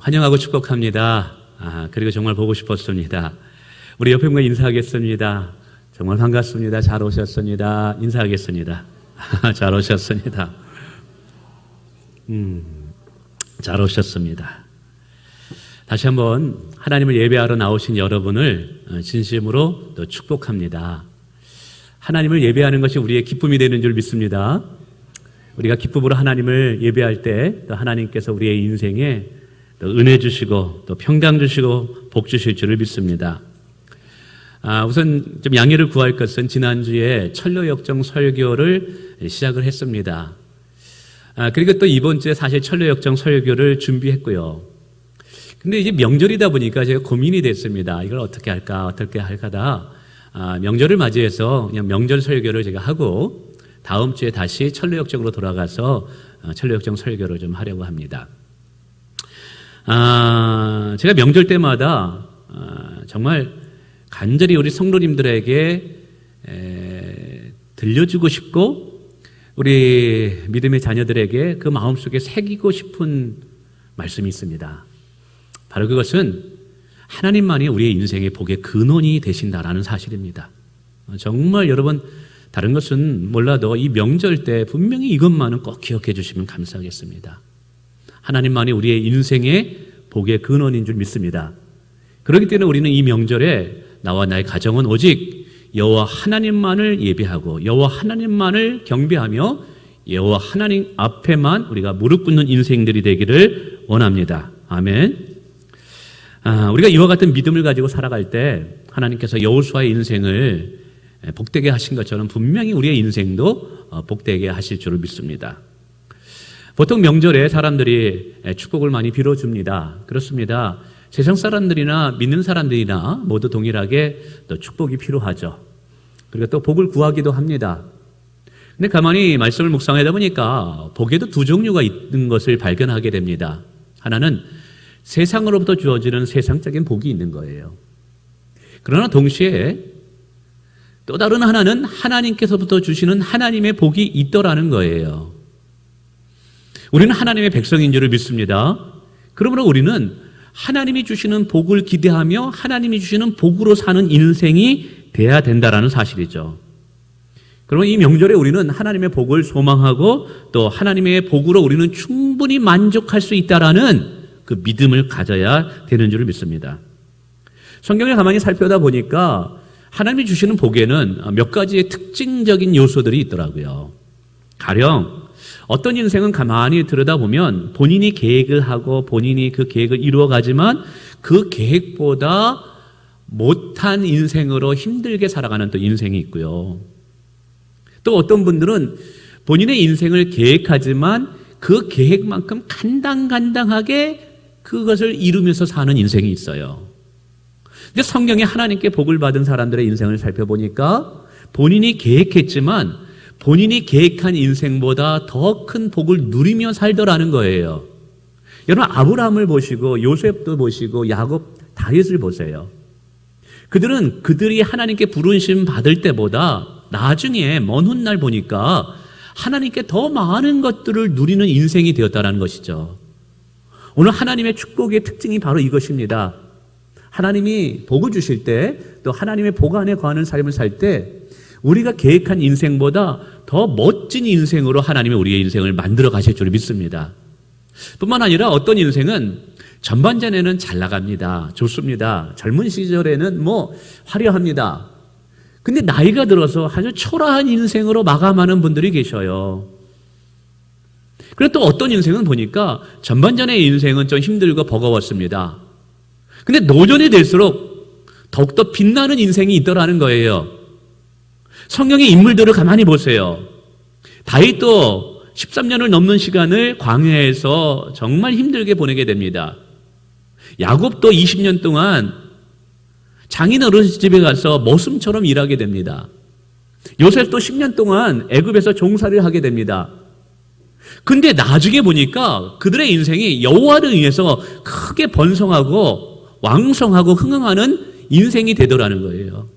환영하고 축복합니다. 그리고 정말 보고 싶었습니다. 우리 옆에 분과 인사하겠습니다. 정말 반갑습니다. 잘 오셨습니다. 인사하겠습니다. 잘 오셨습니다. 잘 오셨습니다. 다시 한번 하나님을 예배하러 나오신 여러분을 진심으로 또 축복합니다. 하나님을 예배하는 것이 우리의 기쁨이 되는 줄 믿습니다. 우리가 기쁨으로 하나님을 예배할 때 또 하나님께서 우리의 인생에 또 은혜 주시고 또 평강 주시고 복 주실 줄을 믿습니다. 우선 좀 양해를 구할 것은 지난주에 철로역정 설교를 시작을 했습니다. 그리고 또 이번 주에 사실 철로역정 설교를 준비했고요. 근데 이제 명절이다 보니까 제가 고민이 됐습니다. 이걸 어떻게 할까다 명절을 맞이해서 그냥 명절 설교를 제가 하고 다음 주에 다시 철로역정으로 돌아가서 철로역정 설교를 좀 하려고 합니다. 제가 명절 때마다 정말 간절히 우리 성도님들에게 들려주고 싶고 우리 믿음의 자녀들에게 그 마음속에 새기고 싶은 말씀이 있습니다. 바로 그것은 하나님만이 우리의 인생의 복의 근원이 되신다라는 사실입니다. 정말 여러분 다른 것은 몰라도 이 명절 때 분명히 이것만은 꼭 기억해 주시면 감사하겠습니다. 하나님만이 우리의 인생의 복의 근원인 줄 믿습니다. 그렇기 때문에 우리는 이 명절에 나와 나의 가정은 오직 여호와 하나님만을 예배하고 여호와 하나님만을 경배하며 여호와 하나님 앞에만 우리가 무릎 꿇는 인생들이 되기를 원합니다. 아멘. 우리가 이와 같은 믿음을 가지고 살아갈 때 하나님께서 여호수아의 인생을 복되게 하신 것처럼 분명히 우리의 인생도 복되게 하실 줄을 믿습니다. 보통 명절에 사람들이 축복을 많이 빌어줍니다. 그렇습니다. 세상 사람들이나 믿는 사람들이나 모두 동일하게 또 축복이 필요하죠. 그리고 또 복을 구하기도 합니다. 근데 가만히 말씀을 묵상하다 보니까 복에도 두 종류가 있는 것을 발견하게 됩니다. 하나는 세상으로부터 주어지는 세상적인 복이 있는 거예요. 그러나 동시에 또 다른 하나는 하나님께서부터 주시는 하나님의 복이 있더라는 거예요. 우리는 하나님의 백성인 줄을 믿습니다. 그러므로 우리는 하나님이 주시는 복을 기대하며 하나님이 주시는 복으로 사는 인생이 돼야 된다라는 사실이죠. 그러면 이 명절에 우리는 하나님의 복을 소망하고 또 하나님의 복으로 우리는 충분히 만족할 수 있다라는 그 믿음을 가져야 되는 줄을 믿습니다. 성경을 가만히 살펴다 보니까 하나님이 주시는 복에는 몇 가지의 특징적인 요소들이 있더라고요. 가령 어떤 인생은 가만히 들여다보면 본인이 계획을 하고 본인이 그 계획을 이루어가지만 그 계획보다 못한 인생으로 힘들게 살아가는 또 인생이 있고요. 또 어떤 분들은 본인의 인생을 계획하지만 그 계획만큼 간당간당하게 그것을 이루면서 사는 인생이 있어요. 근데 성경에 하나님께 복을 받은 사람들의 인생을 살펴보니까 본인이 계획했지만 본인이 계획한 인생보다 더 큰 복을 누리며 살더라는 거예요. 여러분 아브라함을 보시고 요셉도 보시고 야곱, 다윗을 보세요. 그들은 그들이 하나님께 부르심 받을 때보다 나중에 먼 훗날 보니까 하나님께 더 많은 것들을 누리는 인생이 되었다는 것이죠. 오늘 하나님의 축복의 특징이 바로 이것입니다. 하나님이 복을 주실 때 또 하나님의 복 안에 거하는 삶을 살 때 우리가 계획한 인생보다 더 멋진 인생으로 하나님이 우리의 인생을 만들어 가실 줄 믿습니다. 뿐만 아니라 어떤 인생은 전반전에는 잘 나갑니다. 좋습니다. 젊은 시절에는 화려합니다. 근데 나이가 들어서 아주 초라한 인생으로 마감하는 분들이 계셔요. 그리고 또 어떤 인생은 보니까 전반전의 인생은 좀 힘들고 버거웠습니다. 근데 노년이 될수록 더욱더 빛나는 인생이 있더라는 거예요. 성경의 인물들을 가만히 보세요. 다윗도 13년을 넘는 시간을 광야에서 정말 힘들게 보내게 됩니다. 야곱도 20년 동안 장인 어른 집에 가서 머슴처럼 일하게 됩니다. 요셉도 10년 동안 애굽에서 종살이를 하게 됩니다. 근데 나중에 보니까 그들의 인생이 여호와를 인해서 크게 번성하고 왕성하고 흥흥하는 인생이 되더라는 거예요.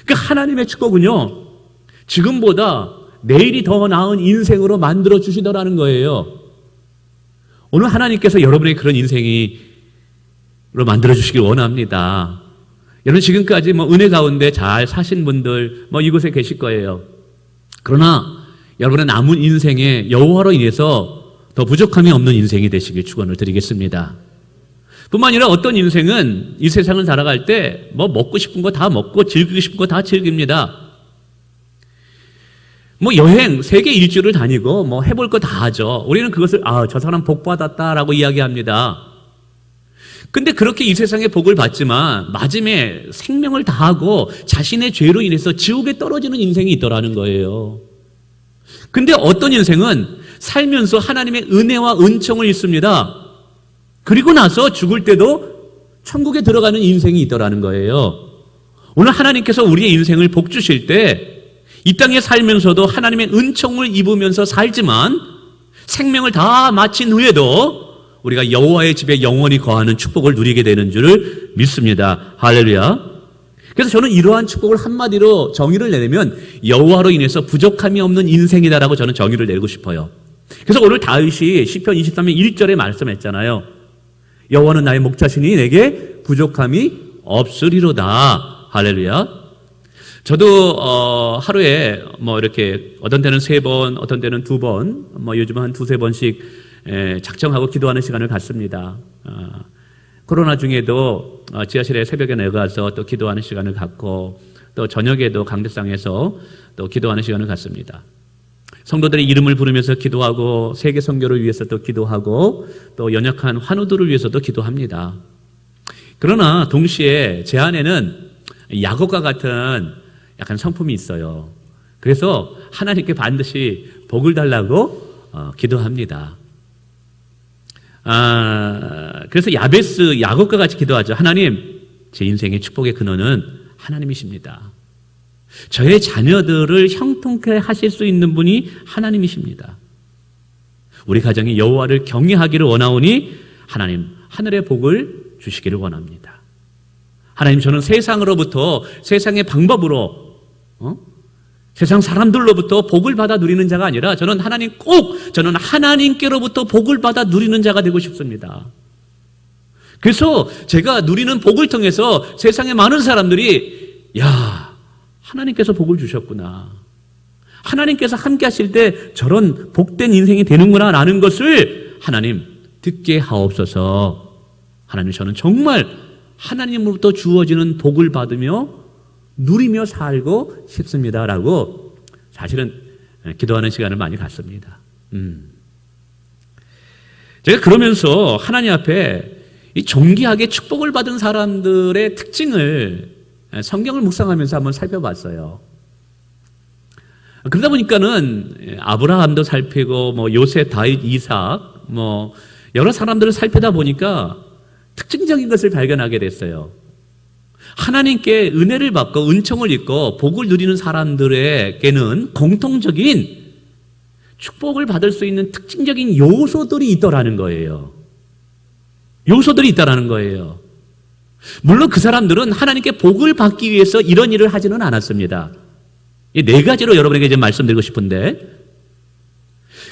그러니까 하나님의 축복은요, 지금보다 내일이 더 나은 인생으로 만들어 주시더라는 거예요. 오늘 하나님께서 여러분의 그런 인생으로 만들어주시길 원합니다. 여러분 지금까지 은혜 가운데 잘 사신 분들 이곳에 계실 거예요. 그러나 여러분의 남은 인생에 여호와로 인해서 더 부족함이 없는 인생이 되시길 축원을 드리겠습니다. 뿐만 아니라 어떤 인생은 이 세상을 살아갈 때 먹고 싶은 거 다 먹고 즐기고 싶은 거 다 즐깁니다. 여행 세계 일주를 다니고 해볼 거 다 하죠. 우리는 그것을 저 사람 복 받았다라고 이야기합니다. 근데 그렇게 이 세상에 복을 받지만 마침에 생명을 다하고 자신의 죄로 인해서 지옥에 떨어지는 인생이 있더라는 거예요. 근데 어떤 인생은 살면서 하나님의 은혜와 은총을 입습니다. 그리고 나서 죽을 때도 천국에 들어가는 인생이 있더라는 거예요. 오늘 하나님께서 우리의 인생을 복 주실 때 이 땅에 살면서도 하나님의 은총을 입으면서 살지만 생명을 다 마친 후에도 우리가 여호와의 집에 영원히 거하는 축복을 누리게 되는 줄을 믿습니다. 할렐루야. 그래서 저는 이러한 축복을 한마디로 정의를 내면 여호와로 인해서 부족함이 없는 인생이다라고 저는 정의를 내고 싶어요. 그래서 오늘 다윗이 시편 23편 1절에 말씀했잖아요. 여호와는 나의 목자시니 내게 부족함이 없으리로다. 할렐루야. 저도 하루에 이렇게 어떤 때는 3번, 어떤 때는 2번, 요즘은 한 2-3번씩 작정하고 기도하는 시간을 갖습니다. 코로나 중에도 지하실에 새벽에 내가서 또 기도하는 시간을 갖고 또 저녁에도 강대상에서 또 기도하는 시간을 갖습니다. 성도들의 이름을 부르면서 기도하고 세계 선교를 위해서 또 기도하고 또 연약한 환우들을 위해서도 기도합니다. 그러나 동시에 제 안에는 야곱과 같은 약간 성품이 있어요. 그래서 하나님께 반드시 복을 달라고 기도합니다. 그래서 야곱과 같이 기도하죠. 하나님, 제 인생의 축복의 근원은 하나님이십니다. 저의 자녀들을 형통케 하실 수 있는 분이 하나님이십니다. 우리 가정이 여호와를 경외하기를 원하오니 하나님, 하늘의 복을 주시기를 원합니다. 하나님, 저는 세상으로부터 세상의 방법으로 세상 사람들로부터 복을 받아 누리는 자가 아니라 저는 저는 하나님께로부터 복을 받아 누리는 자가 되고 싶습니다. 그래서 제가 누리는 복을 통해서 세상의 많은 사람들이 하나님께서 복을 주셨구나, 하나님께서 함께 하실 때 저런 복된 인생이 되는구나 라는 것을 하나님 듣게 하옵소서. 하나님, 저는 정말 하나님으로부터 주어지는 복을 받으며 누리며 살고 싶습니다라고 사실은 기도하는 시간을 많이 갖습니다. 제가 그러면서 하나님 앞에 이 존귀하게 축복을 받은 사람들의 특징을 성경을 묵상하면서 한번 살펴봤어요. 그러다 보니까는 아브라함도 살피고 요셉, 다윗, 이삭 여러 사람들을 살피다 보니까 특징적인 것을 발견하게 됐어요. 하나님께 은혜를 받고 은총을 입고 복을 누리는 사람들에게는 공통적인 축복을 받을 수 있는 특징적인 요소들이 있더라는 거예요. 요소들이 있다라는 거예요. 물론 그 사람들은 하나님께 복을 받기 위해서 이런 일을 하지는 않았습니다. 이 4가지로 여러분에게 이제 말씀드리고 싶은데,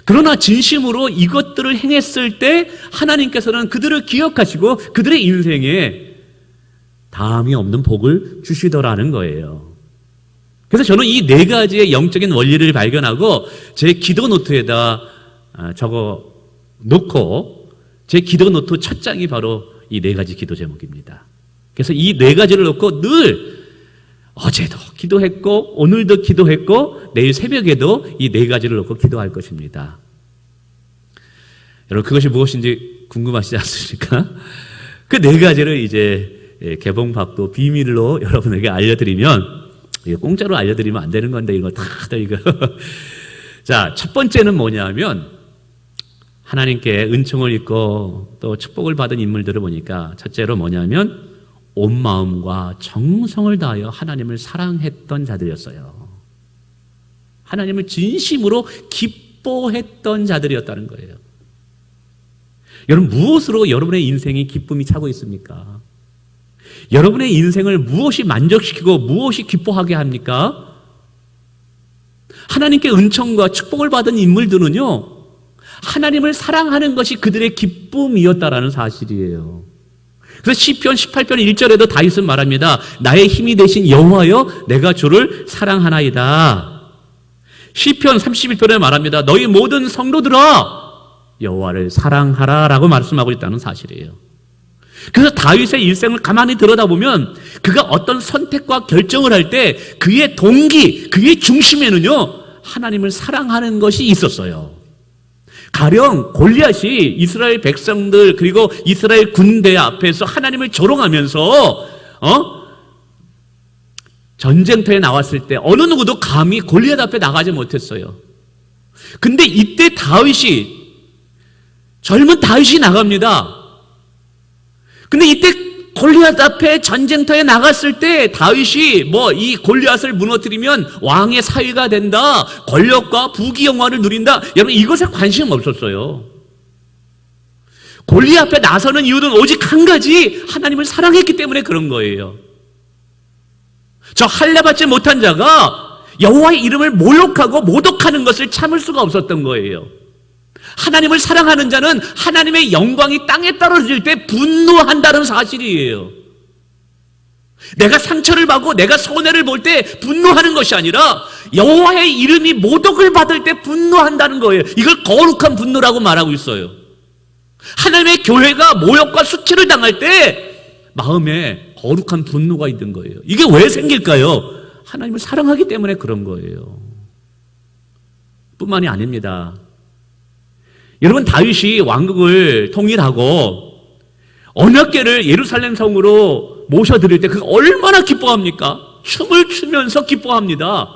그러나 진심으로 이것들을 행했을 때 하나님께서는 그들을 기억하시고 그들의 인생에 다함이 없는 복을 주시더라는 거예요. 그래서 저는 이 4가지의 영적인 원리를 발견하고 제 기도 노트에다 적어 놓고, 제 기도 노트 첫 장이 바로 이 4가지 기도 제목입니다. 그래서 이 4가지를 놓고 늘 어제도 기도했고 오늘도 기도했고 내일 새벽에도 이 4가지를 놓고 기도할 것입니다. 여러분, 그것이 무엇인지 궁금하시지 않습니까? 그 4가지를 이제 개봉박도 비밀로 여러분에게 알려드리면, 이거 공짜로 알려드리면 안 되는 건데 이거 다들 이거 자, 첫 번째는 뭐냐면 하나님께 은총을 입고 또 축복을 받은 인물들을 보니까 첫째로 뭐냐면 온 마음과 정성을 다하여 하나님을 사랑했던 자들이었어요. 하나님을 진심으로 기뻐했던 자들이었다는 거예요. 여러분, 무엇으로 여러분의 인생이 기쁨이 차고 있습니까? 여러분의 인생을 무엇이 만족시키고 무엇이 기뻐하게 합니까? 하나님께 은총과 축복을 받은 인물들은요, 하나님을 사랑하는 것이 그들의 기쁨이었다라는 사실이에요. 그래서 시편 18편 1절에도 다윗은 말합니다. 나의 힘이 되신 여호와여 내가 주를 사랑하나이다. 시편 31편에 말합니다. 너희 모든 성도들아 여호와를 사랑하라 라고 말씀하고 있다는 사실이에요. 그래서 다윗의 일생을 가만히 들여다보면 그가 어떤 선택과 결정을 할 때 그의 동기, 그의 중심에는요 하나님을 사랑하는 것이 있었어요. 가령 골리앗이 이스라엘 백성들 그리고 이스라엘 군대 앞에서 하나님을 조롱하면서 전쟁터에 나왔을 때 어느 누구도 감히 골리앗 앞에 나가지 못했어요. 근데 이때 젊은 다윗이 나갑니다. 근데 이때 골리앗 앞에 전쟁터에 나갔을 때 다윗이 이 골리앗을 무너뜨리면 왕의 사위가 된다, 권력과 부귀 영화를 누린다, 여러분 이것에 관심 없었어요. 골리앗 앞에 나서는 이유는 오직 한 가지, 하나님을 사랑했기 때문에 그런 거예요. 저 할례받지 못한 자가 여호와의 이름을 모욕하고 모독하는 것을 참을 수가 없었던 거예요. 하나님을 사랑하는 자는 하나님의 영광이 땅에 떨어질 때 분노한다는 사실이에요. 내가 상처를 받고 내가 손해를 볼 때 분노하는 것이 아니라 여호와의 이름이 모독을 받을 때 분노한다는 거예요. 이걸 거룩한 분노라고 말하고 있어요. 하나님의 교회가 모욕과 수치를 당할 때 마음에 거룩한 분노가 있는 거예요. 이게 왜 생길까요? 하나님을 사랑하기 때문에 그런 거예요. 뿐만이 아닙니다. 여러분 다윗이 왕국을 통일하고 언약궤를 예루살렘 성으로 모셔드릴 때 그가 얼마나 기뻐합니까? 춤을 추면서 기뻐합니다.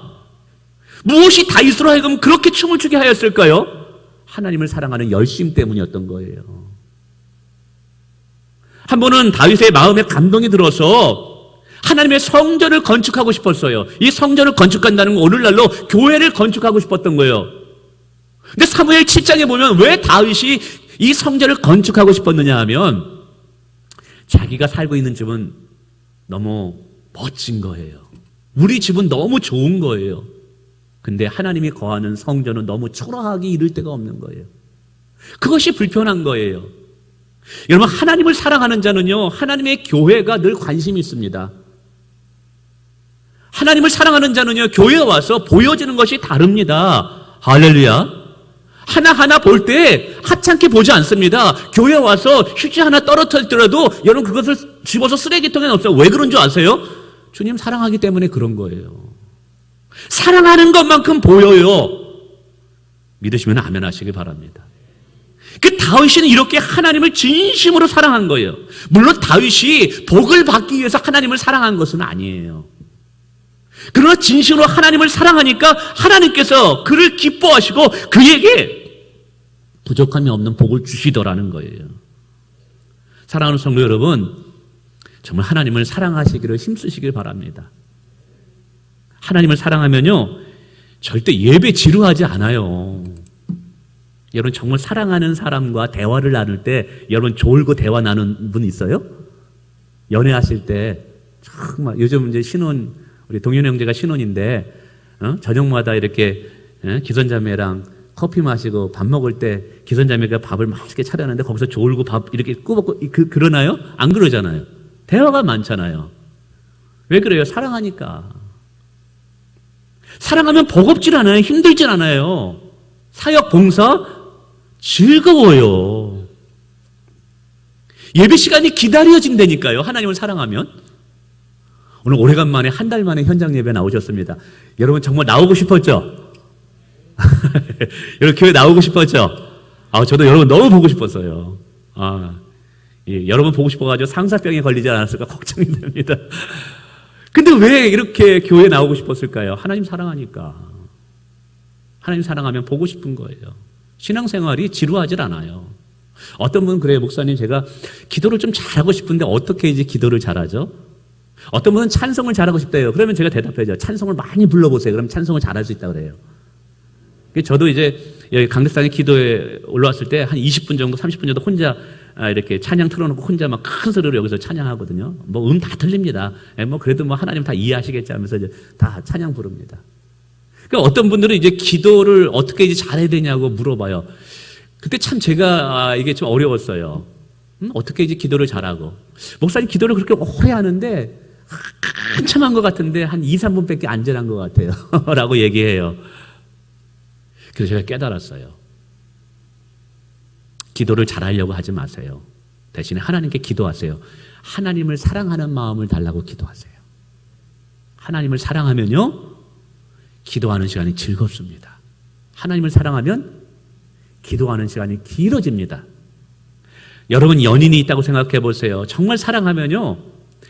무엇이 다윗으로 하여금 그렇게 춤을 추게 하였을까요? 하나님을 사랑하는 열심 때문이었던 거예요. 한 번은 다윗의 마음에 감동이 들어서 하나님의 성전을 건축하고 싶었어요. 이 성전을 건축한다는 건 오늘날로 교회를 건축하고 싶었던 거예요. 근데 사무엘 7장에 보면 왜 다윗이 이 성전을 건축하고 싶었느냐 하면 자기가 살고 있는 집은 너무 멋진 거예요. 우리 집은 너무 좋은 거예요. 근데 하나님이 거하는 성전은 너무 초라하기 이를 데가 없는 거예요. 그것이 불편한 거예요. 여러분 하나님을 사랑하는 자는요 하나님의 교회가 늘 관심이 있습니다. 하나님을 사랑하는 자는요 교회에 와서 보여지는 것이 다릅니다. 할렐루야. 하나하나 볼 때 하찮게 보지 않습니다. 교회 와서 휴지 하나 떨어뜨리더라도 여러분 그것을 집어서 쓰레기통에 넣었어요. 왜 그런 줄 아세요? 주님 사랑하기 때문에 그런 거예요. 사랑하는 것만큼 보여요. 믿으시면 아멘 하시기 바랍니다. 그 다윗은 이렇게 하나님을 진심으로 사랑한 거예요. 물론 다윗이 복을 받기 위해서 하나님을 사랑한 것은 아니에요. 그러나 진심으로 하나님을 사랑하니까 하나님께서 그를 기뻐하시고 그에게 부족함이 없는 복을 주시더라는 거예요. 사랑하는 성도 여러분, 정말 하나님을 사랑하시기를 힘쓰시길 바랍니다. 하나님을 사랑하면요 절대 예배 지루하지 않아요. 여러분 정말 사랑하는 사람과 대화를 나눌 때 여러분 졸고 대화 나누는 분 있어요? 연애하실 때 정말 요즘 이제 우리 동현 형제가 신혼인데 저녁마다 이렇게 기선자매랑 커피 마시고 밥 먹을 때 기선자매가 밥을 맛있게 차려놨는데 거기서 졸고 밥 이렇게 꾸벅꾸 그러나요? 안 그러잖아요. 대화가 많잖아요. 왜 그래요? 사랑하니까. 사랑하면 버겁질 않아요. 힘들질 않아요. 사역 봉사 즐거워요. 예배 시간이 기다려진다니까요. 하나님을 사랑하면. 오늘 오래간만에 한 달 만에 현장 예배 나오셨습니다. 여러분 정말 나오고 싶었죠? 여러분 교회 나오고 싶었죠? 저도 여러분 너무 보고 싶었어요. 여러분 보고 싶어가지고 상사병에 걸리지 않았을까 걱정이 됩니다. 근데 왜 이렇게 교회 나오고 싶었을까요? 하나님 사랑하니까. 하나님 사랑하면 보고 싶은 거예요. 신앙생활이 지루하질 않아요. 어떤 분은 그래요. 목사님 제가 기도를 좀 잘하고 싶은데 어떻게 이제 기도를 잘하죠? 어떤 분은 찬송을 잘하고 싶대요. 그러면 제가 대답해야죠. 찬송을 많이 불러보세요. 그럼 찬송을 잘할 수 있다고 그래요. 저도 이제 여기 강대상에 기도에 올라왔을 때 한 20분 정도 30분 정도 혼자 이렇게 찬양 틀어놓고 혼자 막 큰 소리로 여기서 찬양하거든요. 다 틀립니다. 그래도 하나님 다 이해하시겠지 하면서 이제 다 찬양 부릅니다. 그러니까 어떤 분들은 이제 기도를 어떻게 이제 잘해야 되냐고 물어봐요. 그때 참 제가 이게 좀 어려웠어요. 어떻게 이제 기도를 잘하고. 목사님 기도를 그렇게 오래 하는데 한참 한 것 같은데 한 2, 3분밖에 안 지난 것 같아요. 라고 얘기해요. 그래서 제가 깨달았어요. 기도를 잘하려고 하지 마세요. 대신에 하나님께 기도하세요. 하나님을 사랑하는 마음을 달라고 기도하세요. 하나님을 사랑하면요, 기도하는 시간이 즐겁습니다. 하나님을 사랑하면 기도하는 시간이 길어집니다. 여러분 연인이 있다고 생각해 보세요. 정말 사랑하면요,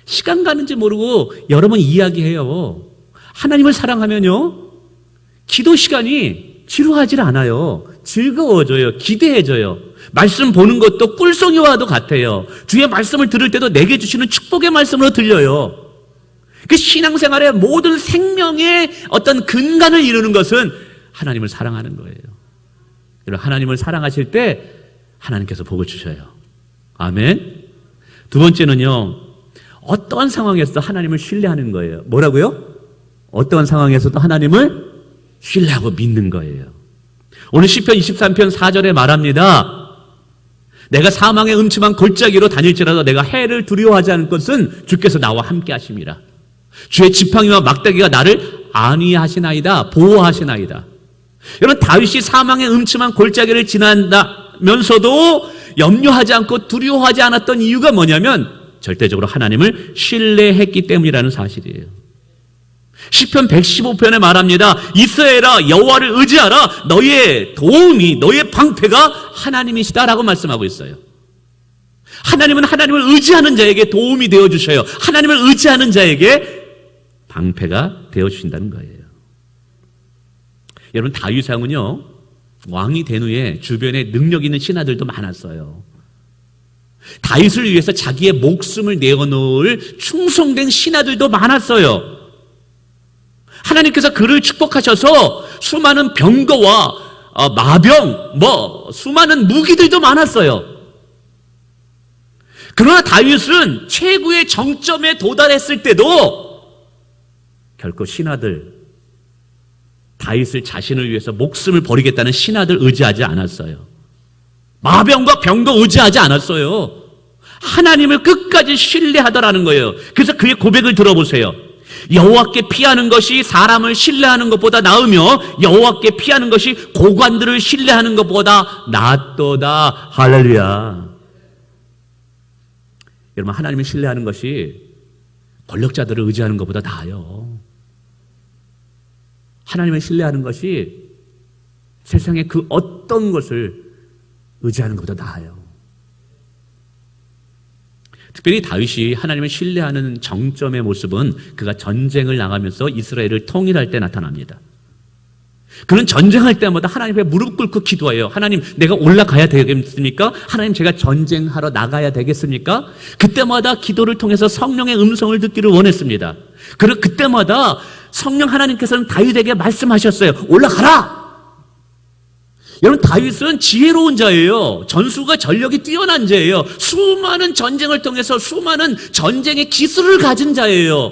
시간 가는지 모르고 여러 번 이야기해요. 하나님을 사랑하면요, 기도 시간이 지루하지 않아요. 즐거워져요. 기대해져요. 말씀 보는 것도 꿀송이와도 같아요. 주의 말씀을 들을 때도 내게 주시는 축복의 말씀으로 들려요. 그 신앙생활의 모든 생명의 어떤 근간을 이루는 것은 하나님을 사랑하는 거예요. 여러분, 하나님을 사랑하실 때 하나님께서 복을 주셔요. 아멘. 두 번째는요, 어떠한 상황에서도 하나님을 신뢰하는 거예요. 뭐라고요? 어떠한 상황에서도 하나님을 신뢰하고 믿는 거예요. 오늘 시편 23편 4절에 말합니다. 내가 사망의 음침한 골짜기로 다닐지라도 내가 해를 두려워하지 않을 것은 주께서 나와 함께 하심이라. 주의 지팡이와 막대기가 나를 안위하시나이다, 보호하시나이다. 여러분, 다윗이 사망의 음침한 골짜기를 지나면서도 염려하지 않고 두려워하지 않았던 이유가 뭐냐면 절대적으로 하나님을 신뢰했기 때문이라는 사실이에요. 시편 115편에 말합니다. 이스라엘아, 여호와를 의지하라. 너의 도움이, 너의 방패가 하나님이시다라고 말씀하고 있어요. 하나님은 하나님을 의지하는 자에게 도움이 되어주셔요. 하나님을 의지하는 자에게 방패가 되어주신다는 거예요. 여러분, 다윗 왕은요, 왕이 된 후에 주변에 능력 있는 신하들도 많았어요. 다윗을 위해서 자기의 목숨을 내어놓을 충성된 신하들도 많았어요. 하나님께서 그를 축복하셔서 수많은 병거와 마병, 수많은 무기들도 많았어요. 그러나 다윗은 최고의 정점에 도달했을 때도 결코 신하들, 다윗을 자신을 위해서 목숨을 버리겠다는 신하들 의지하지 않았어요. 마병과 병도 의지하지 않았어요. 하나님을 끝까지 신뢰하더라는 거예요. 그래서 그의 고백을 들어보세요. 여호와께 피하는 것이 사람을 신뢰하는 것보다 나으며 여호와께 피하는 것이 고관들을 신뢰하는 것보다 낫도다. 할렐루야. 여러분, 하나님을 신뢰하는 것이 권력자들을 의지하는 것보다 나아요. 하나님을 신뢰하는 것이 세상의 그 어떤 것을 의지하는 것보다 나아요. 특별히 다윗이 하나님을 신뢰하는 정점의 모습은 그가 전쟁을 나가면서 이스라엘을 통일할 때 나타납니다. 그는 전쟁할 때마다 하나님 앞에 무릎 꿇고 기도해요. 하나님, 내가 올라가야 되겠습니까? 하나님, 제가 전쟁하러 나가야 되겠습니까? 그때마다 기도를 통해서 성령의 음성을 듣기를 원했습니다. 그리고 그때마다 성령 하나님께서는 다윗에게 말씀하셨어요. 올라가라! 여러분, 다윗은 지혜로운 자예요. 전술과 전력이 뛰어난 자예요. 수많은 전쟁을 통해서 수많은 전쟁의 기술을 가진 자예요.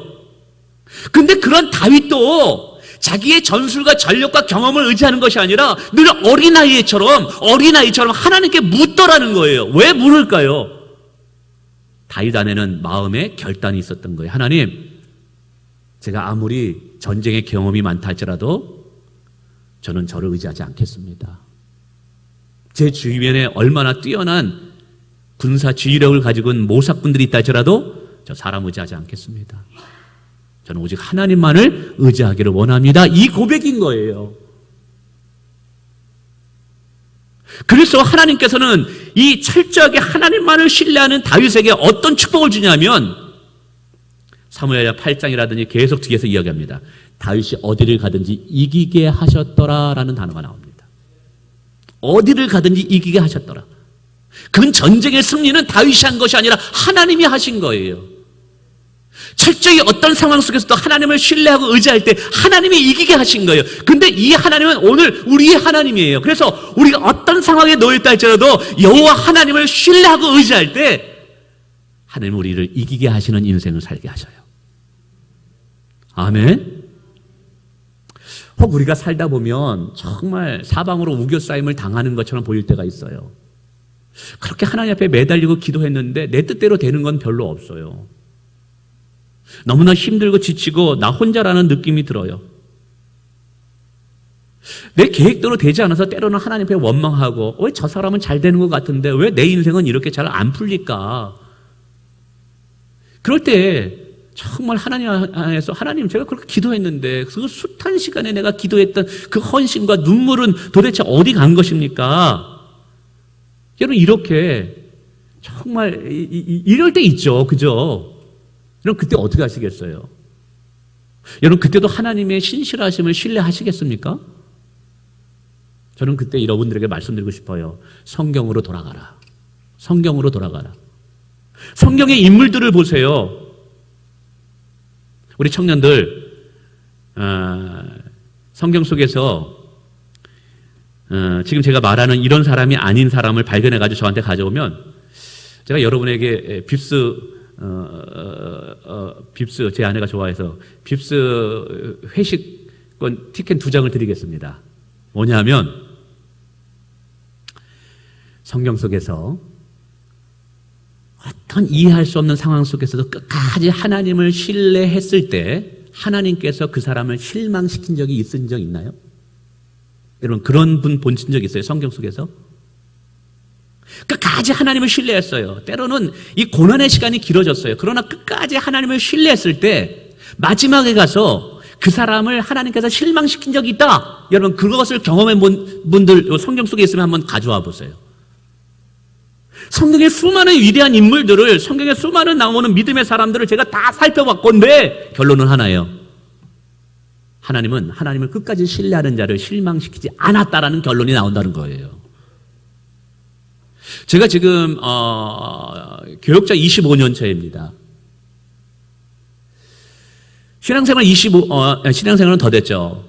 근데 그런 다윗도 자기의 전술과 전력과 경험을 의지하는 것이 아니라 늘 어린아이처럼 하나님께 묻더라는 거예요. 왜 물을까요? 다윗 안에는 마음의 결단이 있었던 거예요. 하나님, 제가 아무리 전쟁의 경험이 많다 할지라도 저는 저를 의지하지 않겠습니다. 제 주변에 얼마나 뛰어난 군사 지휘력을 가지고 있는 모사꾼들이 있다 할지라도 저 사람 의지하지 않겠습니다. 저는 오직 하나님만을 의지하기를 원합니다. 이 고백인 거예요. 그래서 하나님께서는 이 철저하게 하나님만을 신뢰하는 다윗에게 어떤 축복을 주냐면 사무엘하 8장이라든지 계속 뒤에서 이야기합니다. 다윗이 어디를 가든지 이기게 하셨더라라는 단어가 나옵니다. 어디를 가든지 이기게 하셨더라. 그건 전쟁의 승리는 다윗이 한 것이 아니라 하나님이 하신 거예요. 철저히 어떤 상황 속에서도 하나님을 신뢰하고 의지할 때 하나님이 이기게 하신 거예요. 근데 이 하나님은 오늘 우리의 하나님이에요. 그래서 우리가 어떤 상황에 놓여있다 할지라도 여호와 하나님을 신뢰하고 의지할 때 하나님은 우리를 이기게 하시는 인생을 살게 하셔요. 아멘. 혹 우리가 살다 보면 정말 사방으로 우겨싸임을 당하는 것처럼 보일 때가 있어요. 그렇게 하나님 앞에 매달리고 기도했는데 내 뜻대로 되는 건 별로 없어요. 너무나 힘들고 지치고 나 혼자라는 느낌이 들어요. 내 계획대로 되지 않아서 때로는 하나님 앞에 원망하고 왜 저 사람은 잘 되는 것 같은데 왜 내 인생은 이렇게 잘 안 풀릴까? 그럴 때 정말 하나님 안에서 하나님 제가 그렇게 기도했는데 그 숱한 시간에 내가 기도했던 그 헌신과 눈물은 도대체 어디 간 것입니까? 여러분 이렇게 정말 이럴 때 있죠. 그죠? 여러분 그때 어떻게 하시겠어요? 여러분 그때도 하나님의 신실하심을 신뢰하시겠습니까? 저는 그때 여러분들에게 말씀드리고 싶어요. 성경으로 돌아가라. 성경으로 돌아가라. 성경의 인물들을 보세요. 우리 청년들 성경 속에서 지금 제가 말하는 이런 사람이 아닌 사람을 발견해가지고 저한테 가져오면 제가 여러분에게 빕스 제 아내가 좋아해서 빕스 회식권 티켓 2장을 드리겠습니다. 뭐냐면 성경 속에서 어떤 이해할 수 없는 상황 속에서도 끝까지 하나님을 신뢰했을 때 하나님께서 그 사람을 실망시킨 적이 있은 적 있나요? 여러분 그런 분 보신 적 있어요? 성경 속에서? 끝까지 하나님을 신뢰했어요. 때로는 이 고난의 시간이 길어졌어요. 그러나 끝까지 하나님을 신뢰했을 때 마지막에 가서 그 사람을 하나님께서 실망시킨 적이 있다. 여러분 그것을 경험해 본 분들 성경 속에 있으면 한번 가져와 보세요. 성경의 수많은 위대한 인물들을 성경에 수많은 나오는 믿음의 사람들을 제가 다 살펴봤건데 결론은 하나예요. 하나님은 하나님을 끝까지 신뢰하는 자를 실망시키지 않았다라는 결론이 나온다는 거예요. 제가 지금 교역자 25년 차입니다. 신앙생활은 더 됐죠.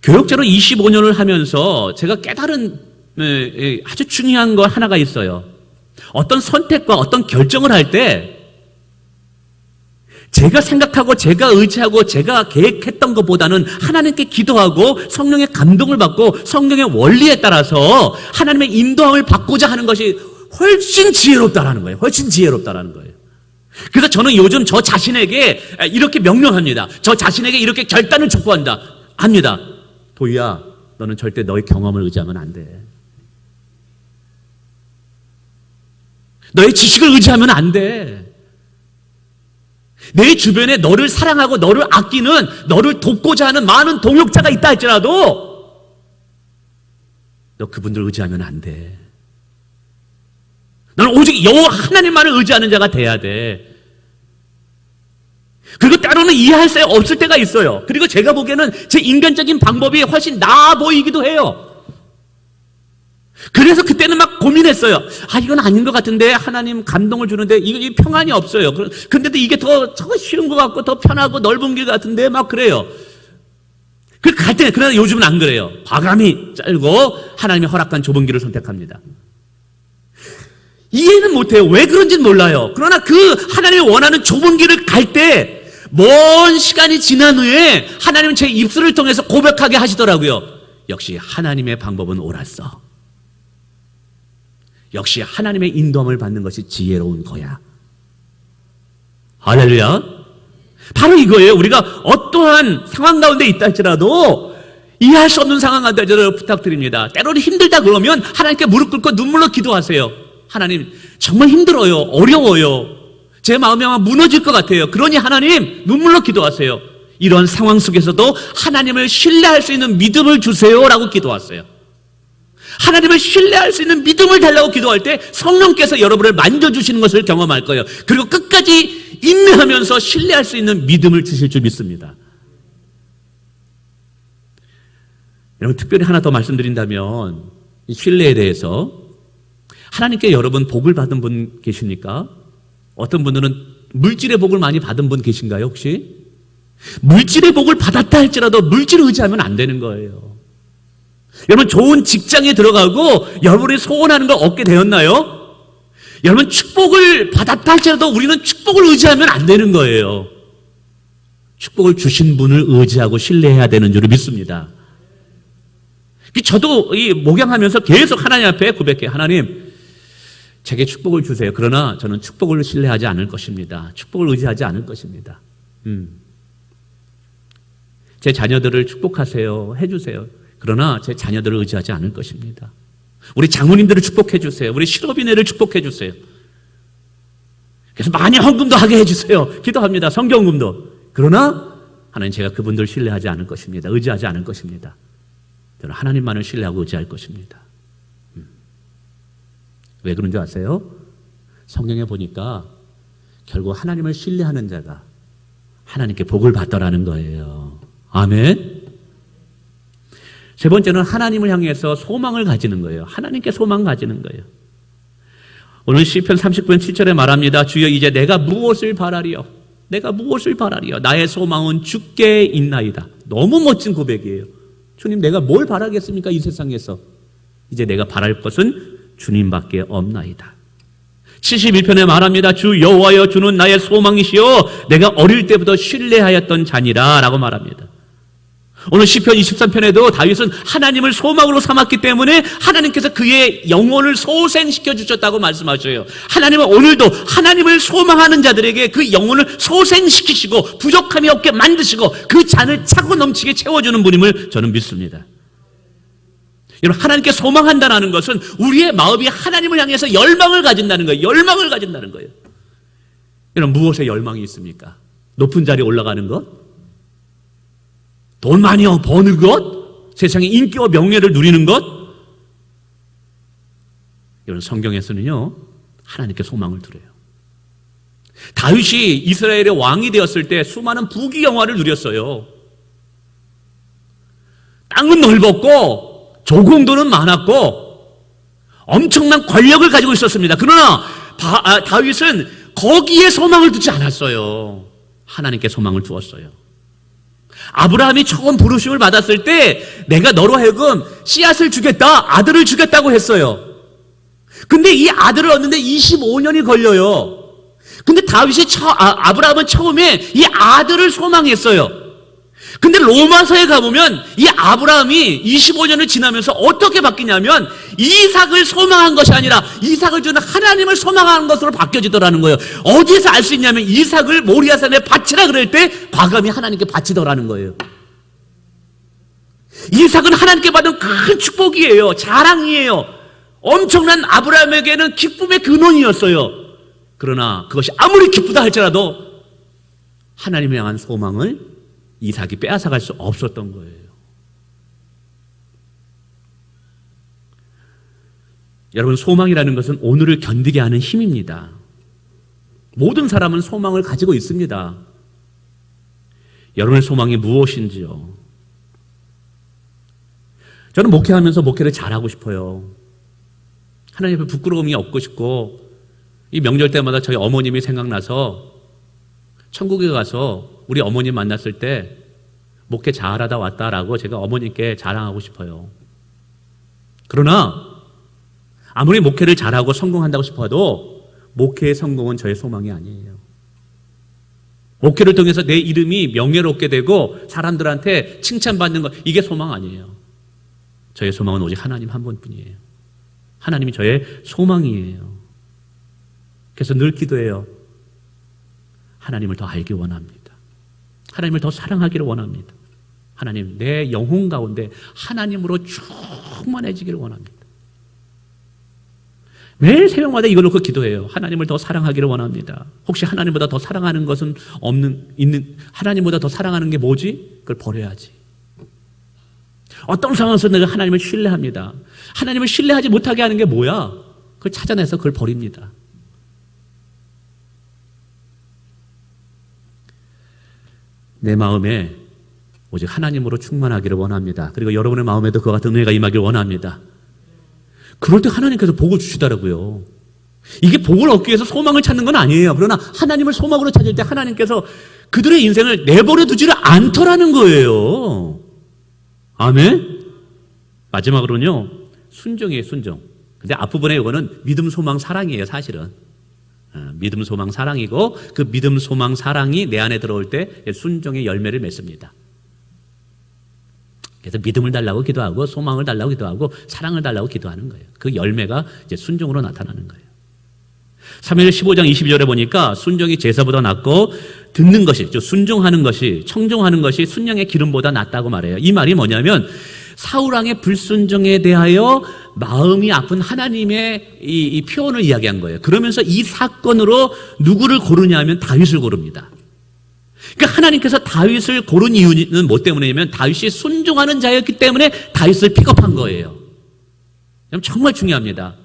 교역자로 25년을 하면서 제가 깨달은 아주 중요한 거 하나가 있어요. 어떤 선택과 어떤 결정을 할 때 제가 생각하고 제가 의지하고 제가 계획했던 것보다는 하나님께 기도하고 성령의 감동을 받고 성경의 원리에 따라서 하나님의 인도함을 받고자 하는 것이 훨씬 지혜롭다라는 거예요. 훨씬 지혜롭다라는 거예요. 그래서 저는 요즘 저 자신에게 이렇게 명령합니다. 저 자신에게 이렇게 결단을 촉구한다. 합니다. 도희야, 너는 절대 너의 경험을 의지하면 안 돼. 너의 지식을 의지하면 안 돼. 내 주변에 너를 사랑하고 너를 아끼는, 너를 돕고자 하는 많은 동역자가 있다 할지라도 너 그분들 의지하면 안 돼. 너는 오직 여호와 하나님만을 의지하는 자가 돼야 돼. 그리고 때로는 이해할 수 없을 때가 있어요. 그리고 제가 보기에는 제 인간적인 방법이 훨씬 나아 보이기도 해요. 그래서 그때는 막 고민했어요. 이건 아닌 것 같은데 하나님 감동을 주는데 이거 평안이 없어요. 근데도 이게 더 쉬운 것 같고 더 편하고 넓은 길 같은데 막 그래요. 갈 때는, 그러나 요즘은 안 그래요. 과감히 짤고 하나님이 허락한 좁은 길을 선택합니다. 이해는 못해요. 왜 그런지는 몰라요. 그러나 그 하나님이 원하는 좁은 길을 갈 때 먼 시간이 지난 후에 하나님은 제 입술을 통해서 고백하게 하시더라고요. 역시 하나님의 방법은 옳았어. 역시 하나님의 인도함을 받는 것이 지혜로운 거야. 할렐루야. 바로 이거예요. 우리가 어떠한 상황 가운데 있다 할지라도 이해할 수 없는 상황 가운데 저를 부탁드립니다. 때로는 힘들다 그러면 하나님께 무릎 꿇고 눈물로 기도하세요. 하나님 정말 힘들어요. 어려워요. 제 마음이 아마 무너질 것 같아요. 그러니 하나님 눈물로 기도하세요. 이런 상황 속에서도 하나님을 신뢰할 수 있는 믿음을 주세요라고 기도하세요. 하나님을 신뢰할 수 있는 믿음을 달라고 기도할 때 성령께서 여러분을 만져주시는 것을 경험할 거예요. 그리고 끝까지 인내하면서 신뢰할 수 있는 믿음을 주실 줄 믿습니다. 여러분 특별히 하나 더 말씀드린다면 이 신뢰에 대해서 하나님께 여러분 복을 받은 분 계십니까? 어떤 분들은 물질의 복을 많이 받은 분 계신가요 혹시? 물질의 복을 받았다 할지라도 물질을 의지하면 안 되는 거예요. 여러분 좋은 직장에 들어가고 여러분이 소원하는 걸 얻게 되었나요? 여러분 축복을 받았다 할지라도 우리는 축복을 의지하면 안 되는 거예요. 축복을 주신 분을 의지하고 신뢰해야 되는 줄 믿습니다. 저도 이 목양하면서 계속 하나님 앞에 고백해요. 하나님, 제게 축복을 주세요. 그러나 저는 축복을 신뢰하지 않을 것입니다. 축복을 의지하지 않을 것입니다. 제 자녀들을 축복하세요. 해주세요. 그러나 제 자녀들을 의지하지 않을 것입니다. 우리 장모님들을 축복해 주세요. 우리 실업인회를 축복해 주세요. 그래서 많이 헌금도 하게 해주세요. 기도합니다. 성경금도. 그러나 하나님, 제가 그분들 신뢰하지 않을 것입니다. 의지하지 않을 것입니다. 저는 하나님만을 신뢰하고 의지할 것입니다. 왜 그런 줄 아세요? 성경에 보니까 결국 하나님을 신뢰하는 자가 하나님께 복을 받더라는 거예요. 아멘. 세 번째는 하나님을 향해서 소망을 가지는 거예요. 하나님께 소망 가지는 거예요. 오늘 시편 39편 7절에 말합니다. 주여, 이제 내가 무엇을 바라리요? 내가 무엇을 바라리요? 나의 소망은 주께 있나이다. 너무 멋진 고백이에요. 주님, 내가 뭘 바라겠습니까? 이 세상에서. 이제 내가 바랄 것은 주님밖에 없나이다. 71편에 말합니다. 주 여호와여, 주는 나의 소망이시요 내가 어릴 때부터 신뢰하였던 자니라 라고 말합니다. 오늘 시편 23편에도 다윗은 하나님을 소망으로 삼았기 때문에 하나님께서 그의 영혼을 소생시켜 주셨다고 말씀하셔요. 하나님은 오늘도 하나님을 소망하는 자들에게 그 영혼을 소생시키시고 부족함이 없게 만드시고 그 잔을 차고 넘치게 채워주는 분임을 저는 믿습니다. 여러분, 하나님께 소망한다는 것은 우리의 마음이 하나님을 향해서 열망을 가진다는 거예요. 열망을 가진다는 거예요. 여러분, 무엇에 열망이 있습니까? 높은 자리에 올라가는 것? 돈 많이 버는 것? 세상의 인기와 명예를 누리는 것? 여러분, 성경에서는요, 하나님께 소망을 드려요. 다윗이 이스라엘의 왕이 되었을 때 수많은 부귀영화를 누렸어요. 땅은 넓었고 조공도는 많았고 엄청난 권력을 가지고 있었습니다. 그러나 다윗은 거기에 소망을 두지 않았어요. 하나님께 소망을 두었어요. 아브라함이 처음 부르심을 받았을 때 내가 너로 하여금 씨앗을 주겠다, 아들을 주겠다고 했어요. 근데 이 아들을 얻는데 25년이 걸려요. 근데 아브라함은 처음에 이 아들을 소망했어요. 근데 로마서에 가보면 이 아브라함이 25년을 지나면서 어떻게 바뀌냐면 이삭을 소망한 것이 아니라 이삭을 주는 하나님을 소망하는 것으로 바뀌어지더라는 거예요. 어디에서 알 수 있냐면 이삭을 모리아산에 바치라 그럴 때 과감히 하나님께 바치더라는 거예요. 이삭은 하나님께 받은 큰 축복이에요. 자랑이에요. 엄청난 아브라함에게는 기쁨의 근원이었어요. 그러나 그것이 아무리 기쁘다 할지라도 하나님을 향한 소망을 이삭이 빼앗아갈 수 없었던 거예요. 여러분, 소망이라는 것은 오늘을 견디게 하는 힘입니다. 모든 사람은 소망을 가지고 있습니다. 여러분의 소망이 무엇인지요? 저는 목회하면서 목회를 잘하고 싶어요. 하나님 앞에 부끄러움이 없고 싶고, 이 명절 때마다 저희 어머님이 생각나서 천국에 가서 우리 어머님 만났을 때 목회 잘하다 왔다라고 제가 어머님께 자랑하고 싶어요. 그러나 아무리 목회를 잘하고 성공한다고 싶어도 목회의 성공은 저의 소망이 아니에요. 목회를 통해서 내 이름이 명예롭게 되고 사람들한테 칭찬받는 것, 이게 소망 아니에요. 저의 소망은 오직 하나님 한 분뿐이에요. 하나님이 저의 소망이에요. 그래서 늘 기도해요. 하나님을 더 알기 원합니다. 하나님을 더 사랑하기를 원합니다. 하나님, 내 영혼 가운데 하나님으로 충만해지기를 원합니다. 매일 새벽마다 이걸 놓고 기도해요. 하나님을 더 사랑하기를 원합니다. 혹시 하나님보다 더 사랑하는 것은 하나님보다 더 사랑하는 게 뭐지? 그걸 버려야지. 어떤 상황에서 내가 하나님을 신뢰합니다. 하나님을 신뢰하지 못하게 하는 게 뭐야? 그걸 찾아내서 그걸 버립니다. 내 마음에 오직 하나님으로 충만하기를 원합니다. 그리고 여러분의 마음에도 그와 같은 은혜가 임하기를 원합니다. 그럴 때 하나님께서 복을 주시더라고요. 이게 복을 얻기 위해서 소망을 찾는 건 아니에요. 그러나 하나님을 소망으로 찾을 때 하나님께서 그들의 인생을 내버려 두지를 않더라는 거예요. 아멘? 마지막으로는요, 순종이에요, 순종. 근데 앞부분에 이거는 믿음, 소망, 사랑이에요, 사실은. 믿음, 소망, 사랑이고 그 믿음, 소망, 사랑이 내 안에 들어올 때 순종의 열매를 맺습니다. 그래서 믿음을 달라고 기도하고 소망을 달라고 기도하고 사랑을 달라고 기도하는 거예요. 그 열매가 이제 순종으로 나타나는 거예요. 사무엘 15장 22절에 보니까 순종이 제사보다 낫고 듣는 것이, 순종하는 것이, 청종하는 것이 순양의 기름보다 낫다고 말해요. 이 말이 뭐냐면 사울왕의 불순종에 대하여 마음이 아픈 하나님의 이 표현을 이야기한 거예요. 그러면서 이 사건으로 누구를 고르냐면 다윗을 고릅니다. 그러니까 하나님께서 다윗을 고른 이유는 뭐 때문이냐면 다윗이 순종하는 자였기 때문에 다윗을 픽업한 거예요. 정말 중요합니다.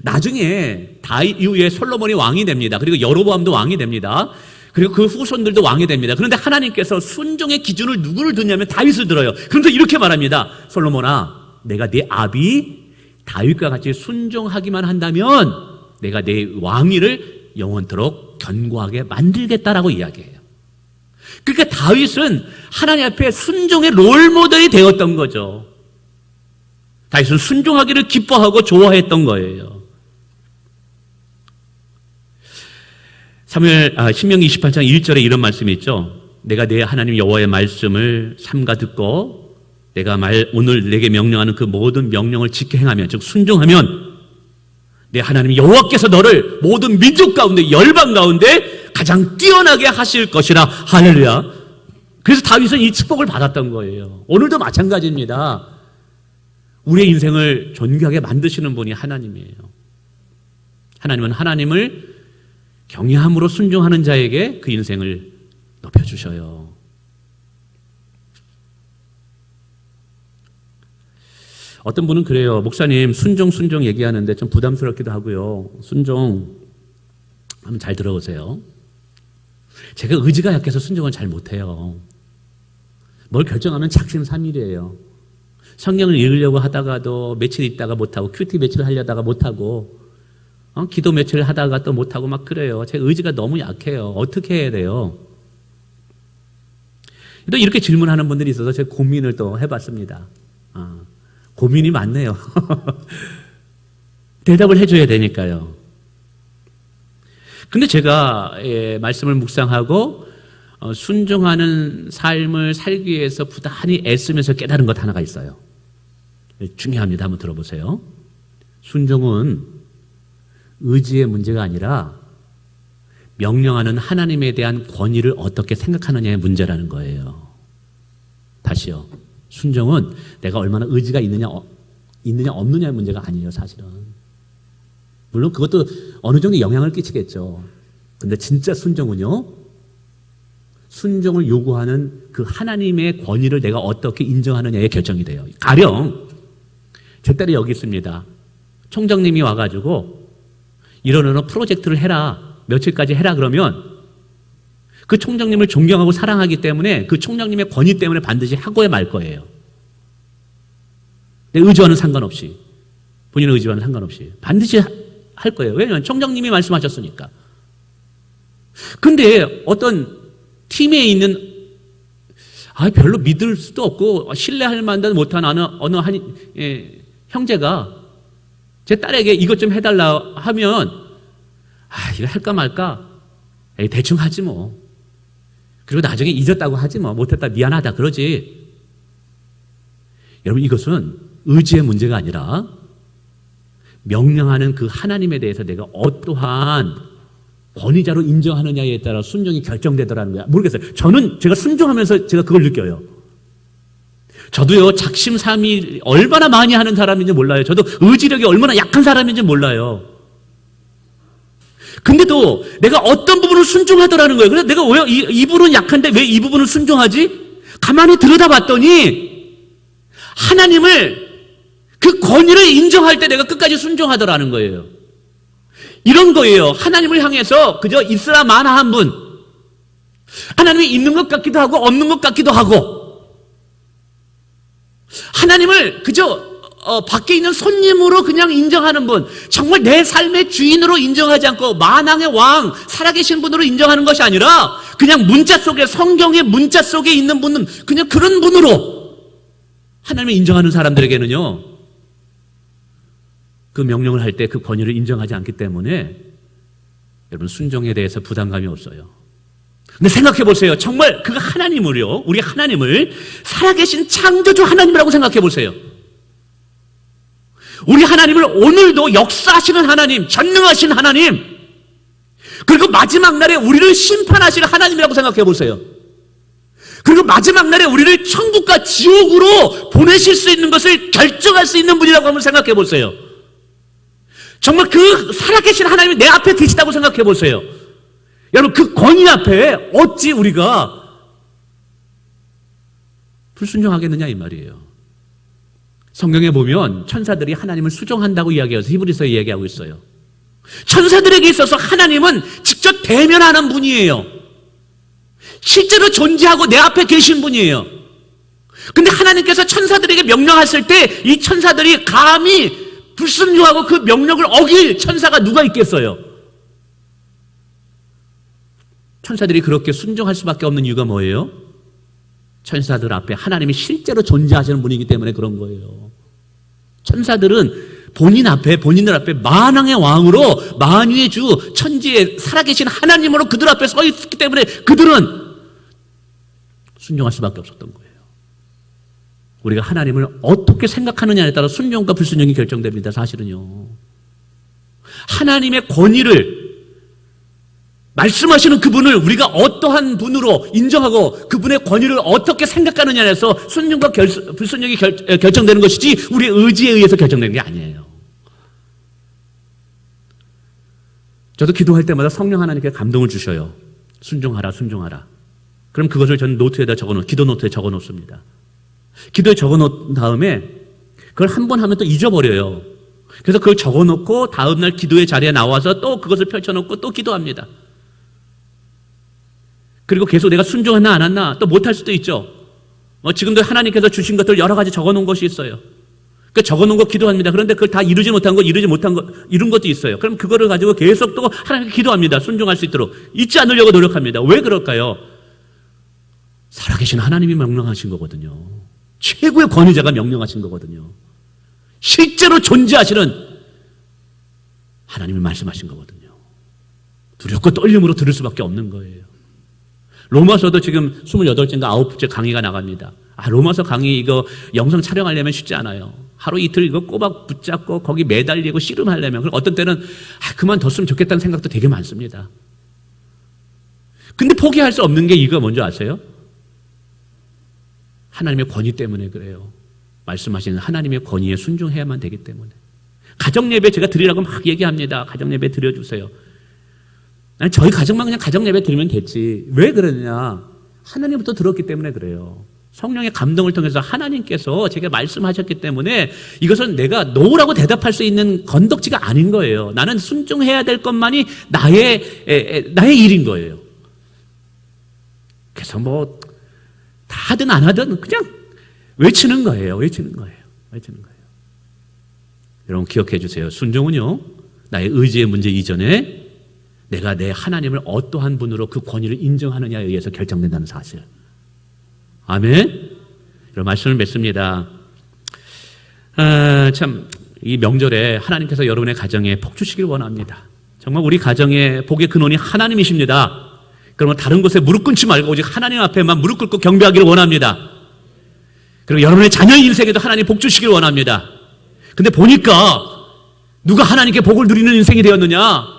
나중에 다윗 이후에 솔로몬이 왕이 됩니다. 그리고 여로보암도 왕이 됩니다. 그리고 그 후손들도 왕이 됩니다. 그런데 하나님께서 순종의 기준을 누구를 두냐면 다윗을 들어요. 그런데 이렇게 말합니다. 솔로몬아, 내가 네 아비 다윗과 같이 순종하기만 한다면 내가 네 왕위를 영원토록 견고하게 만들겠다라고 이야기해요. 그러니까 다윗은 하나님 앞에 순종의 롤모델이 되었던 거죠. 다윗은 순종하기를 기뻐하고 좋아했던 거예요. 신명기 28장 1절에 이런 말씀이 있죠. 내가 내 하나님 여호와의 말씀을 삼가 듣고 내가 오늘 내게 명령하는 그 모든 명령을 지켜 행하면, 즉 순종하면 내 하나님 여호와께서 너를 모든 민족 가운데 열방 가운데 가장 뛰어나게 하실 것이라. 할렐루야. 그래서 다윗은 이 축복을 받았던 거예요. 오늘도 마찬가지입니다. 우리의 인생을 존귀하게 만드시는 분이 하나님이에요. 하나님은 하나님을 경외함으로 순종하는 자에게 그 인생을 높여주셔요. 어떤 분은 그래요. 목사님 순종 얘기하는데 좀 부담스럽기도 하고요. 순종 한번 잘 들어보세요. 제가 의지가 약해서 순종을 잘 못해요. 뭘 결정하면 작심삼일이에요. 성경을 읽으려고 하다가도 며칠 있다가 못하고, 큐티 며칠 하려다가 못하고, 기도 며칠 하다가 또 못하고 막 그래요. 제 의지가 너무 약해요. 어떻게 해야 돼요? 또 이렇게 질문하는 분들이 있어서 제가 고민을 또 해봤습니다. 고민이 많네요. 대답을 해줘야 되니까요. 근데 제가 말씀을 묵상하고 순종하는 삶을 살기 위해서 부단히 애쓰면서 깨달은 것 하나가 있어요. 중요합니다. 한번 들어보세요. 순종은 의지의 문제가 아니라 명령하는 하나님에 대한 권위를 어떻게 생각하느냐의 문제라는 거예요. 다시요. 순종은 내가 얼마나 의지가 있느냐 없느냐의 문제가 아니에요, 사실은. 물론 그것도 어느 정도 영향을 끼치겠죠. 근데 진짜 순종은요, 순종을 요구하는 그 하나님의 권위를 내가 어떻게 인정하느냐에 결정이 돼요. 가령 제 딸이 여기 있습니다. 총장님이 와가지고 이런 프로젝트를 해라, 며칠까지 해라 그러면 그 총장님을 존경하고 사랑하기 때문에 그 총장님의 권위 때문에 반드시 하고야 말 거예요. 내 의지와는 상관없이, 본인의 의지와는 상관없이 반드시 할 거예요. 왜냐하면 총장님이 말씀하셨으니까. 근데 어떤 팀에 있는 별로 믿을 수도 없고 신뢰할 만도 못한 어느 한 형제가 제 딸에게 이것 좀 해달라 하면 이거 할까 말까? 대충 하지 뭐. 그리고 나중에 잊었다고 하지 뭐. 못했다 미안하다 그러지. 여러분, 이것은 의지의 문제가 아니라 명령하는 그 하나님에 대해서 내가 어떠한 권위자로 인정하느냐에 따라 순종이 결정되더라는 거야. 모르겠어요. 제가 순종하면서 제가 그걸 느껴요. 저도요, 작심삼일 얼마나 많이 하는 사람인지 몰라요. 저도 의지력이 얼마나 약한 사람인지 몰라요. 근데도 내가 어떤 부분을 순종하더라는 거예요. 그래서 내가 왜 이 부분은 약한데 왜 이 부분을 순종하지? 가만히 들여다봤더니 하나님을 그 권위를 인정할 때 내가 끝까지 순종하더라는 거예요. 이런 거예요. 하나님을 향해서 그저 있으라 마나 한 분. 하나님이 있는 것 같기도 하고 없는 것 같기도 하고, 하나님을 그저 밖에 있는 손님으로 그냥 인정하는 분, 정말 내 삶의 주인으로 인정하지 않고 만왕의 왕, 살아계신 분으로 인정하는 것이 아니라 그냥 문자 속에, 성경의 문자 속에 있는 분은 그냥 그런 분으로 하나님을 인정하는 사람들에게는요, 그 명령을 할 때 그 권위를 인정하지 않기 때문에 여러분 순종에 대해서 부담감이 없어요. 근데 생각해 보세요. 정말 그 하나님을요, 우리 하나님을 살아계신 창조주 하나님이라고 생각해 보세요. 우리 하나님을 오늘도 역사하시는 하나님, 전능하신 하나님, 그리고 마지막 날에 우리를 심판하실 하나님이라고 생각해 보세요. 그리고 마지막 날에 우리를 천국과 지옥으로 보내실 수 있는 것을 결정할 수 있는 분이라고 한번 생각해 보세요. 정말 그 살아계신 하나님이 내 앞에 계시다고 생각해 보세요. 여러분, 그 권위 앞에 어찌 우리가 불순종하겠느냐 이 말이에요. 성경에 보면 천사들이 하나님을 수종한다고 이야기해서 히브리서에 이야기하고 있어요. 천사들에게 있어서 하나님은 직접 대면하는 분이에요. 실제로 존재하고 내 앞에 계신 분이에요. 근데 하나님께서 천사들에게 명령하실 때 이 천사들이 감히 불순종하고 그 명령을 어길 천사가 누가 있겠어요? 천사들이 그렇게 순종할 수밖에 없는 이유가 뭐예요? 천사들 앞에 하나님이 실제로 존재하시는 분이기 때문에 그런 거예요. 천사들은 본인들 앞에 만왕의 왕으로, 만유의 주, 천지에 살아계신 하나님으로 그들 앞에 서 있기 때문에 그들은 순종할 수밖에 없었던 거예요. 우리가 하나님을 어떻게 생각하느냐에 따라 순종과 불순종이 결정됩니다. 사실은요. 하나님의 권위를, 말씀하시는 그분을 우리가 어떠한 분으로 인정하고 그분의 권위를 어떻게 생각하느냐에 서 순종과 불순종이 결정되는 것이지 우리의 의지에 의해서 결정되는 게 아니에요. 저도 기도할 때마다 성령 하나님께 감동을 주셔요. 순종하라, 순종하라. 그럼 그것을 저는 노트에다 기도 노트에 적어 놓습니다. 기도에 적어 놓은 다음에 그걸 한 번 하면 또 잊어버려요. 그래서 그걸 적어 놓고 다음날 기도의 자리에 나와서 또 그것을 펼쳐 놓고 또 기도합니다. 그리고 계속 내가 순종했나 안 했나 또 못할 수도 있죠. 지금도 하나님께서 주신 것들 여러 가지 적어 놓은 것이 있어요. 그 적어 놓은 거 기도합니다. 그런데 그걸 다 이루지 못한 거, 이룬 것도 있어요. 그럼 그거를 가지고 계속 또 하나님께 기도합니다. 순종할 수 있도록. 잊지 않으려고 노력합니다. 왜 그럴까요? 살아계신 하나님이 명령하신 거거든요. 최고의 권위자가 명령하신 거거든요. 실제로 존재하시는 하나님이 말씀하신 거거든요. 두렵고 떨림으로 들을 수밖에 없는 거예요. 로마서도 지금 28제인가 9째 강의가 나갑니다. 로마서 강의 이거 영상 촬영하려면 쉽지 않아요. 하루 이틀 이거 꼬박 붙잡고 거기 매달리고 씨름하려면, 그리고 어떤 때는 그만뒀으면 좋겠다는 생각도 되게 많습니다. 근데 포기할 수 없는 게 이거 뭔지 아세요? 하나님의 권위 때문에 그래요. 말씀하시는 하나님의 권위에 순종해야만 되기 때문에. 가정예배 제가 드리라고 막 얘기합니다. 가정예배 드려주세요. 아니, 저희 가정만 그냥 가정예배 드리면 됐지. 왜 그러느냐? 하나님부터 들었기 때문에 그래요. 성령의 감동을 통해서 하나님께서 제게 말씀하셨기 때문에 이것은 내가 노라고 대답할 수 있는 건덕지가 아닌 거예요. 나는 순종해야 될 것만이 나의 일인 거예요. 그래서 다 하든 안 하든 그냥 외치는 거예요. 여러분 기억해 주세요. 순종은요, 나의 의지의 문제 이전에 내가 내 하나님을 어떠한 분으로 그 권위를 인정하느냐에 의해서 결정된다는 사실. 아멘? 이런 말씀을 맺습니다. 참, 이 명절에 하나님께서 여러분의 가정에 복 주시길 원합니다. 정말 우리 가정의 복의 근원이 하나님이십니다. 그러면 다른 곳에 무릎 꿇지 말고 오직 하나님 앞에만 무릎 꿇고 경배하기를 원합니다. 그리고 여러분의 자녀의 인생에도 하나님 복 주시길 원합니다. 근데 보니까 누가 하나님께 복을 누리는 인생이 되었느냐?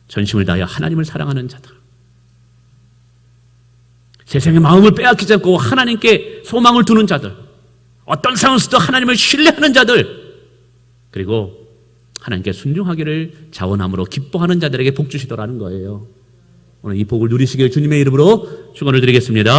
전심을 다하여 하나님을 사랑하는 자들, 세상의 마음을 빼앗기지 않고 하나님께 소망을 두는 자들, 어떤 상황에서도 하나님을 신뢰하는 자들, 그리고 하나님께 순종하기를 자원함으로 기뻐하는 자들에게 복 주시더라는 거예요. 오늘 이 복을 누리시길 주님의 이름으로 축원을 드리겠습니다.